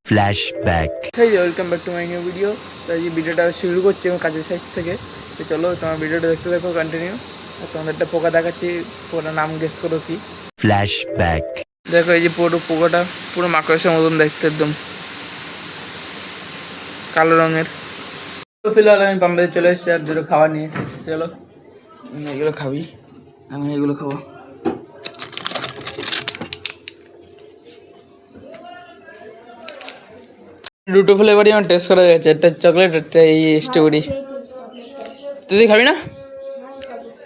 Flashback. Hey welcome back to my new video. তো এই ভিডিওটা শুরু করছি আমার কাজের সাইড থেকে। তো চলো তোমার ভিডিওটা দেখতে দেখো কন্টিনিউ। আর তোমাদের একটা পোকা দেখাচ্ছি, পোকাটার নাম গেস করো কি। ফ্ল্যাশব্যাক। দেখো এই যে পুরো পোকাটা পুরো মাকড়সার মতন দেখতে, একদম কালো রঙের। তো ফিলহাল আমি বাম্বাইতে চলে এসেছি আর দুটো খাবার নিয়ে এসেছি। চলো এগুলো খাবি, আমি এগুলো খাবো। দুটো ফ্লেভারই আমার টেস্ট করা গেছে, একটা চকলেট একটা এই স্ট্রবেরি। তুই খাবি না?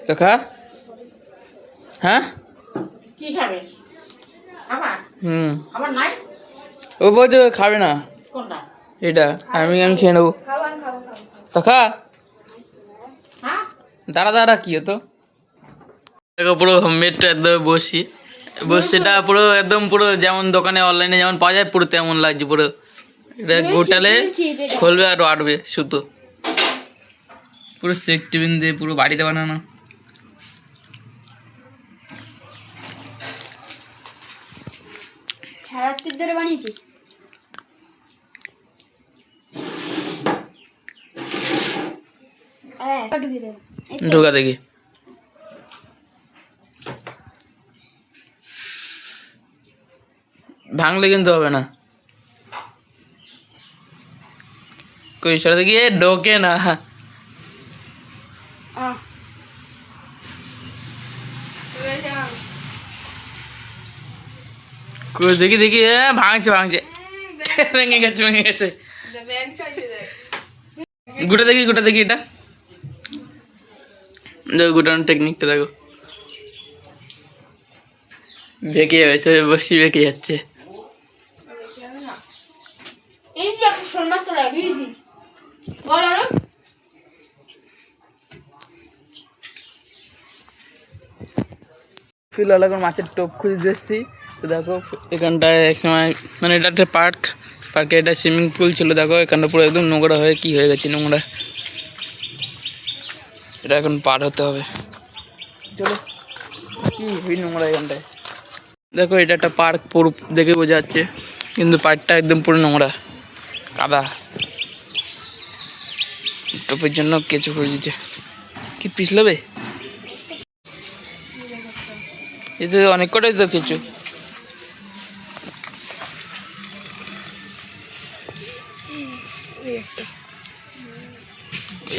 তো খা। হ্যাঁ কি খাবে আবার? আবার নাই? ও বলছে খাবে না কোনটা? এটা, আমি খেয়ে নেবো। তো খা। হ্যাঁ দাঁড়া দাঁড়া, কি হতো দেখো পুরো হোমমেডটা একদম বসিটা পুরো একদম পুরো যেমন দোকানে অনলাইনে যেমন পাওয়া যায় পুরো তেমন লাগছে পুরো। এটা গোটালে খুলবে আর আটবে সুতো, পুরো সেক টিফিন দিয়ে পুরো বাড়িতে বানানো। সারাত্রির ধরে বানিয়েছি। ঢোকা দেখি। ভাঙলে কিন্তু হবে না। কই সরে দেখি, ঢোকে না। কই দেখি দেখি, ভাঙছে ভেঙে গেছে। গোটা দেখি এটা দেখো, গোটানোর টেকনিকটা দেখো। বেঁকে যাচ্ছে, বসি বেঁকে যাচ্ছে। ফিলহাল এখন মাছের টোপ খুঁজতে এসেছি। তো দেখো এখানটায় এক সময় মানে এটা একটা পার্কে এটা সুইমিং পুল ছিল। দেখো এখানটা পুরো একদম নোংরা হয়ে কি হয়ে গেছে, নোংরা। এটা এখন পার হতে হবে। চলো কি নোংরা এখানটায়। দেখো এটা একটা পার্ক, পুরো দেখে বোঝা যাচ্ছে, কিন্তু পার্কটা একদম পুরো নোংরা, কাদা। টোপের জন্য কেঁচো করে দিচ্ছে। কি পিছলবে? এতে অনেক কটাই তো কেঁচো।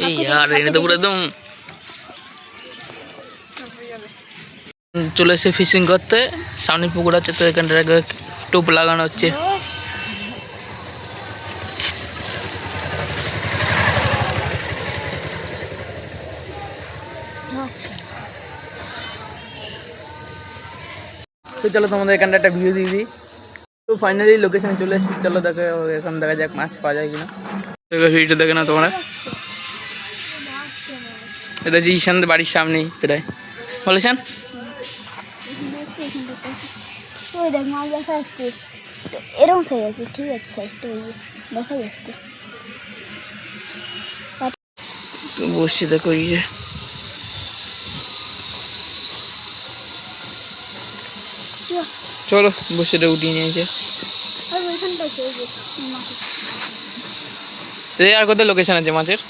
এই আর এনে তো পুরো একদম চলে এসে ফিশিং করতে। সামনে পুকুর আছে, তো এখানটা টোপ লাগানো হচ্ছে। তো চলো তোমাদের এখানটা একটা ভিউ দিয়ে দিই। তো ফাইনালি লোকেশনে চলে এসেছি। চলো দেখো এখন দেখা যাক মাছ পাওয়া যায় কিনা। দেখো ভিডিওটা দেখে না তোমরা। এটা যে ঈশান বাড়ির সামনেই প্রায়। বলো ঈশান। দেখ মাছ দেখা যাচ্ছে, এরকম সাইজ আছে, ঠিক আছে, সাইজটা দেখা যাচ্ছে। তো বসছি দেখো এই যে, চলো বসেটা উঠিয়ে নিয়েছে। আর কত লোকেশন আছে মাছের?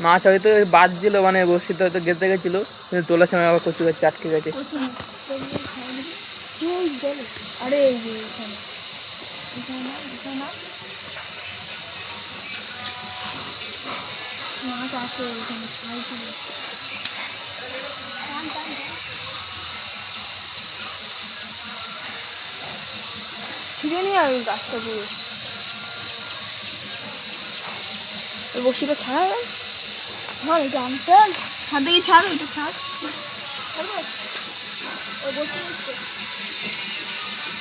মাছ হয়তো বাঁধছিল, মানে বসিতে হয়তো গেঁথে গেছিলো, কিন্তু তোলার সময় আবার কচু গাছ আটকে গেছে। মাছ আছে ছিঁড়ে নিয়ে আমি গাছটা পুরো বসিটা ছাড়া। হ্যাঁ এটা আনতেন ছাদ থেকে, ছাড় ওইটা ছাড়।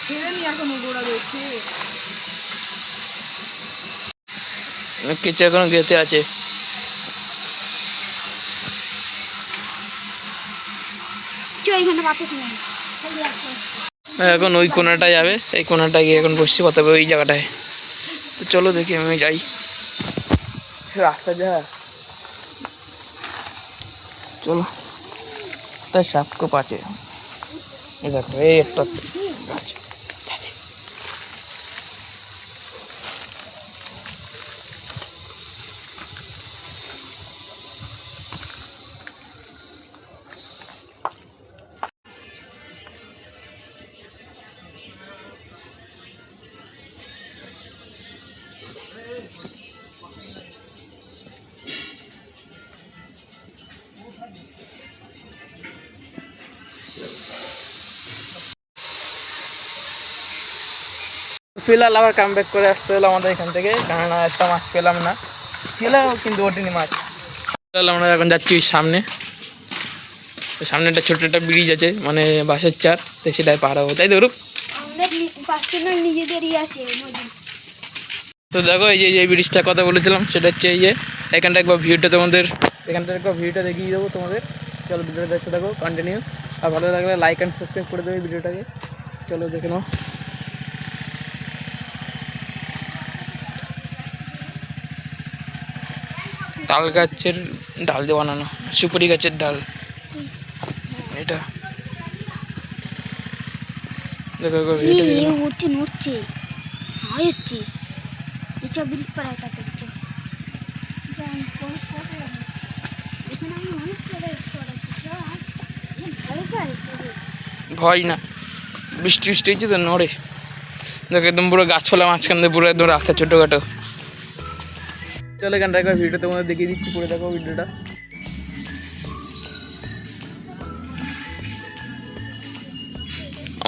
ছেড়ে নি এখন গোড়া দেখে কিছু এখনো গেঁথে আছে। এখন ওই কোনাটা যাবে, এই কোনাটা গিয়ে এখন বসছি কথা হবে ওই জায়গাটায়। তো চলো দেখি, আমি যাই। রাস্তা যা, চলো তার সাপ को पाचे। এই দেখো এই একটা গাছ। ফিলহাল আবার কাম ব্যাক করে আসতে হলো আমাদের এখান থেকে, কেননা একটা মাছ পেলাম না, ছিল কিন্তু ওঠেনি মাছ। তাহলে আমরা এখন যাচ্ছি সামনে, সামনে একটা ছোট্ট একটা ব্রিজ আছে, মানে বাঁশের চার, তো সেটাই পার হবো, তাই তো রূপ? নিজেদেরই আছে। তো দেখো এই যে ব্রিজটার কথা বলেছিলাম, সেটা হচ্ছে এই যে এখানটা একবার ভিউটা তোমাদের, এখানটার একবার ভিউটা দেখিয়ে দেবো তোমাদের। চলো ভিডিওটা দেখতে থাকো কন্টিনিউ, আর ভালো লাগলে লাইক অ্যান্ড সাবস্ক্রাইব করে দেবে ভিডিওটাকে। চলো দেখে নাও। তাল গাছের ডাল দিয়ে বানানো, সুপারি গাছের ডাল এটা। দেখো ভিডিওটা দেখে নাও। উঠছে নড়ছে হচ্ছে এসব ব্রিজ পার হয় তাকে ভয় না, বৃষ্টি বৃষ্টি হয়েছে তো নড়ে। দেখো একদম পুরো গাছপালা মাঝখান দিয়ে পুরো একদম রাস্তা ছোটোখাটো। চলো এখানটা একবার ভিডিও তোমাদের দেখিয়ে দিচ্ছি, পুরো দেখো ভিডিওটা।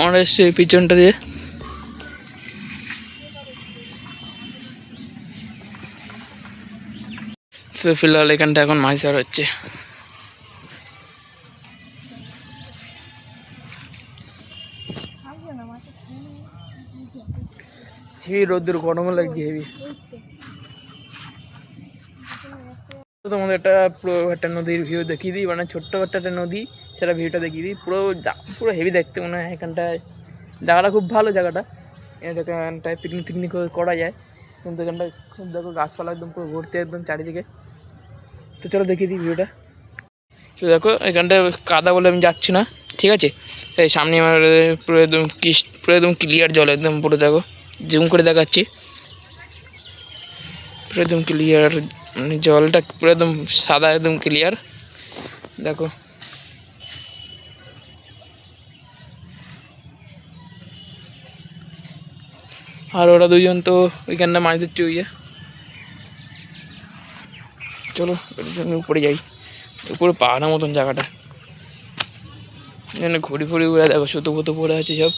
আমরা এসছি এই পিছনটা দিয়ে, তো ফিলহাল এখানটা এখন মাছ ধরা হচ্ছে। হেভি রোদ্দুর, গরমও লাগছে হেভি। তোমাদের একটা পুরো একটা নদীর ভিউ দেখিয়ে দিই, মানে ছোট্ট একটা নদী, সেটা ভিউটা দেখিয়ে দিই। পুরো পুরো হেভি দেখতে মনে হয় এখানটায়। জায়গাটা খুব ভালো, জায়গাটা এখানটায় পিকনিক টিকনিক করা যায়, কিন্তু এখানটায় খুব দেখো গাছপালা একদম পুরো ভর্তি একদম চারিদিকে। তো চলো দেখিয়ে দিই ভিউটা। তো দেখো এখানটায় কাদা বলে আমি যাচ্ছি না, ঠিক আছে? এই সামনে আমার পুরো একদম ক্লিয়ার জল, একদম পুরো দেখো জুম করে দেখাচ্ছি, পুরো একদম ক্লিয়ার, মানে জলটা পুরো একদম সাদা, একদম ক্লিয়ার দেখো। আর ওরা দুজন তো ওইখানটা মাছ ধরছে ওই যে। চলো উপরে যাই, উপরে পাহাড়ের মতন জায়গাটা, এখানে ঘুরি ফুরি ঘুরে দেখো সুতো ফুতো পড়ে আছে সব।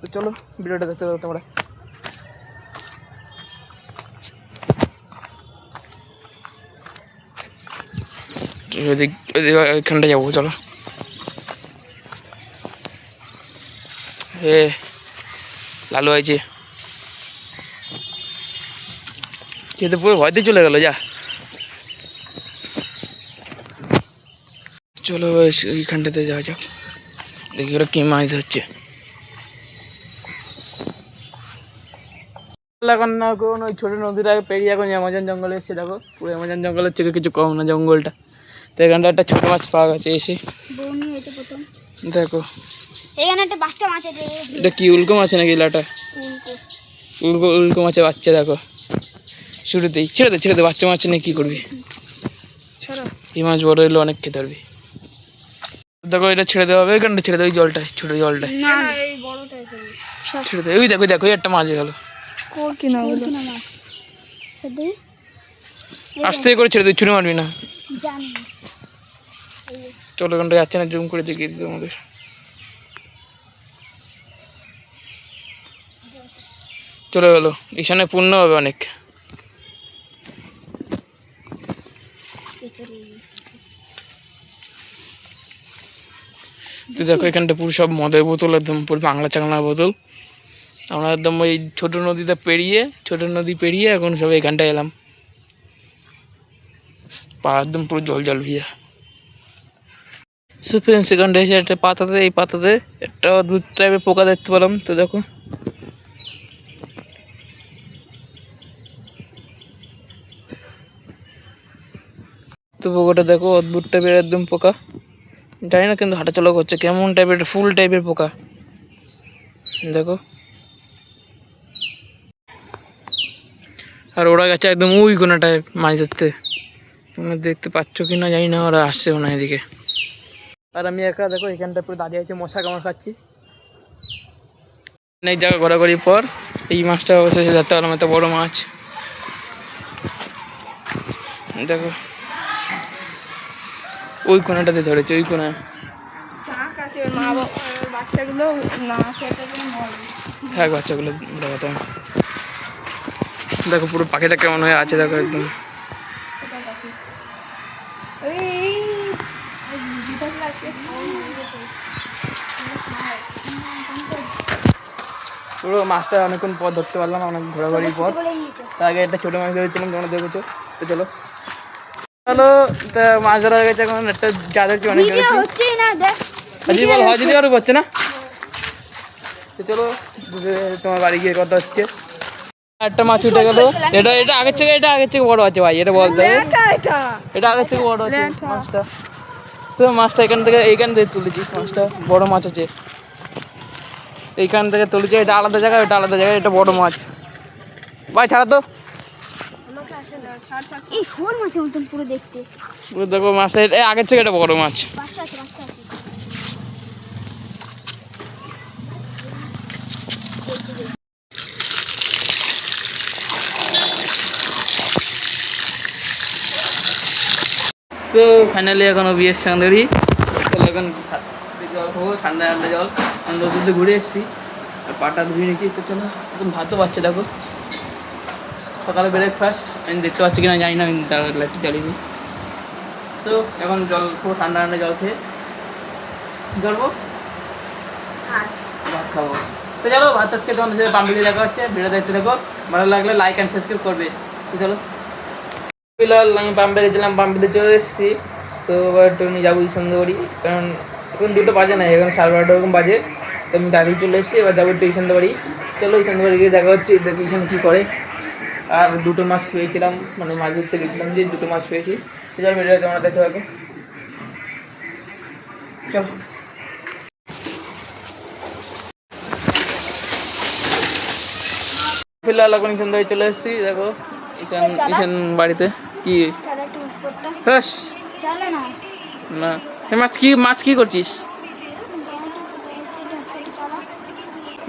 তো চলো ভিডিওটা দেখতে পাবো তোমরা। ওইখানটা যাবো চলো। লালু আছে, তো পুরো ভয়তে চলে গেল যা। চলো ওইখানটাতে যাওয়া যাক, দেখি ওরা কি মাছ ধরছে। এখন না কোন ওই ছোটো নদীটা পেরিয়ে এখন অ্যামাজন জঙ্গলে এসে দেখো, পুরো অ্যামাজন জঙ্গলের থেকে কিছু কম না জঙ্গলটা। তো এখানটা একটা ছোটো মাছ পাওয়া গেছে এসে, দেখো এখানে একটা বাচ্চা মাছ আছে। এটা কি উল্কো মাছ নাকি? লাটা উল্কো মাছের বাচ্চা দেখো, শুরুতেই ছেড়ে দে বাচ্চা মাছ নিয়ে কী করবি? এই মাছ বড় হলে অনেক খেতে পারবি। দেখো এটা ছেড়ে দেওয়া হবে, এখানটা ছেড়ে দেবে, ওই জলটায় ছোটো জলটায় ছেড়ে দেবে। ওই দেখো দেখো একটা মাছ গেল, আস্তে করে ছেড়ে দেবে, ছুঁড়ে মারবি না। চলো এখানটা যাচ্ছে না, জুম করে দেখিয়ে দিতে আমাদের। চলে গেলো, এখানে পূর্ণ হবে অনেক। তো দেখো এখানটা পুরো সব মদের বোতল, একদম পুরো বাংলা চাংলার বোতল। আমরা একদম ওই ছোটো নদীটা পেরিয়ে, ছোটো নদী পেরিয়ে এখন সব এখানটায় এলাম, পা একদম পুরো জল জল ভিজা। সো ফ্রেন্ডস এখানটা এসে একটা পাতাতে, এই পাতাতে একটা অদ্ভুত টাইপের পোকা দেখতে পেলাম। তো দেখো তো পোকাটা দেখো অদ্ভুত টাইপের একদম পোকা, জানি না কিন্তু হাঁটাচলা করছে কেমন টাইপের, ফুল টাইপের পোকা দেখো। আর ওরা গেছে একদম ওই কোনাটায় মাছ ধরতে, তোমরা দেখতে পাচ্ছ কি না জানি না, ওরা আসছেও না এদিকে। আর আমি একা দেখো এখানটা পুরো দাঁড়িয়ে আছে, মশা কামড় খাচ্ছি। অনেক জায়গা ঘোরাঘুরির পর এই মাছটা অবশ্যই ধরতে পারলাম, এত বড় মাছ দেখো। ওই কোনাটাতে ধরেছে, ওই কোনায় থাক বাচ্চাগুলো দেখাতে। দেখো পুরো পাখিটা কেমন হয়ে আছে দেখো, একদম পুরো মাছটা অনেকক্ষণ পর ধরতে পারলাম, অনেক ঘোরাঘুরির পর। তার আগে একটা ছোটো মাছ ধরেছিলাম, তোমরা দেখেছো তো। চলো চলো তা মাছ ধরা হয়ে গেছে, এখন একটা যাদের অনেক হাজি বল হাজিরি আরও করছে না। তো চলো তোমার বাড়ি গিয়ে কথা হচ্ছে। একটা মাছ উঠে গেল, এটা আগের থেকে বড় আছে ভাই, এটা বলতে এটা আগের থেকে বড় আছে মাছটা। তো মাছটা এইখান থেকে তুলেছি, মাছটা বড় মাছ আছে, এইখান থেকে তুলেছি। এটা আলাদা জায়গায়, এটা আলাদা জায়গায়, এটা বড় মাছ ভাই। ছাড়া তো পুরো দেখো মাছটা আগের থেকে এটা বড় মাছ। তো ফাইনালি এখনো বিয়ের সঙ্গে এখন জল খাবো, ঠান্ডা ঠান্ডা জল, নদীতে ঘুরে এসেছি, পাটা ধুয়ে নিয়েছি। তো চলো এখন ভাতও পাচ্ছে দেখো, সকালে ব্রেকফাস্ট আমি দেখতে পাচ্ছি কিনা জানি না, আমি লাইটটা জ্বালিয়ে। তো এখন জল খাবো, ঠান্ডা ঠান্ডা জল খেয়ে ধরবো ভাত খাবো। তো চলো ভাত খেয়ে তোমাদের সাথে পাম্পিলে দেখা হচ্ছে, ভিডিও দেখতে দেখো, ভালো লাগলে লাইক অ্যান্ড সাবস্ক্রাইব করবে। তো চলো ফিলহাল আমি পাম্পে গেছিলাম, পাম্পিতে চলে এসেছি। তো এবার একটু নিয়ে যাবো সন্ধ্যাবাড়ি, কারণ এখন 2টা বাজে না, এখন 12:30 এরকম বাজে। তো আমি দাঁড়িয়ে চলে এসেছি, এবার যাবো একটু সন্ধ্যাবাড়ি। চলো সন্ধ্যাবাড়ি গিয়ে দেখা হচ্ছে, দেখি কী করে। আর 2টো মাছ পেয়েছিলাম, মানে মাছ ধরতে গেছিলাম যে 2টো মাছ পেয়েছি। সেটার ভিডিও তোমরা দেখতে পাবে। চলো ফিলহাল এখন সন্ধ্যাবাড়ি চলে এসেছি, দেখো ঈশান বাড়িতে। কি না মাছ কি করছিস?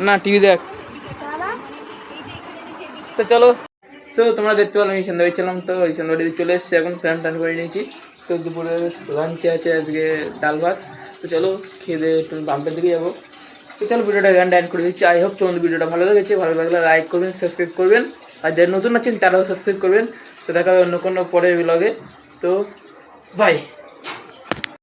না টিভি দেখ। তো চলো তোমরা দেখতে পারো আমি সন্ধ্যাবাড়ি ছিলাম, তো ওই সন্ধ্যাবাড়িতে চলে এসেছি, এখন ফ্যান টান করে নিয়েছি। তো দুপুরে লাঞ্চে আছে আজকে ডাল ভাত। তো চলো খেয়ে দিয়ে একটু পাম্পের দিকে যাবো। তো চলো ভিডিওটা এখানটা অ্যাড করে দিচ্ছি। আই হোপ তোমাদের ভিডিওটা ভালো লেগেছে, ভালো লাগলে লাইক করবেন, সাবস্ক্রাইব করবেন, আর যারা নতুন আছেন তারাও সাবস্ক্রাইব করবেন। তো দেখা হবে অন্য কোনো পরের ব্লগে। তো বাই।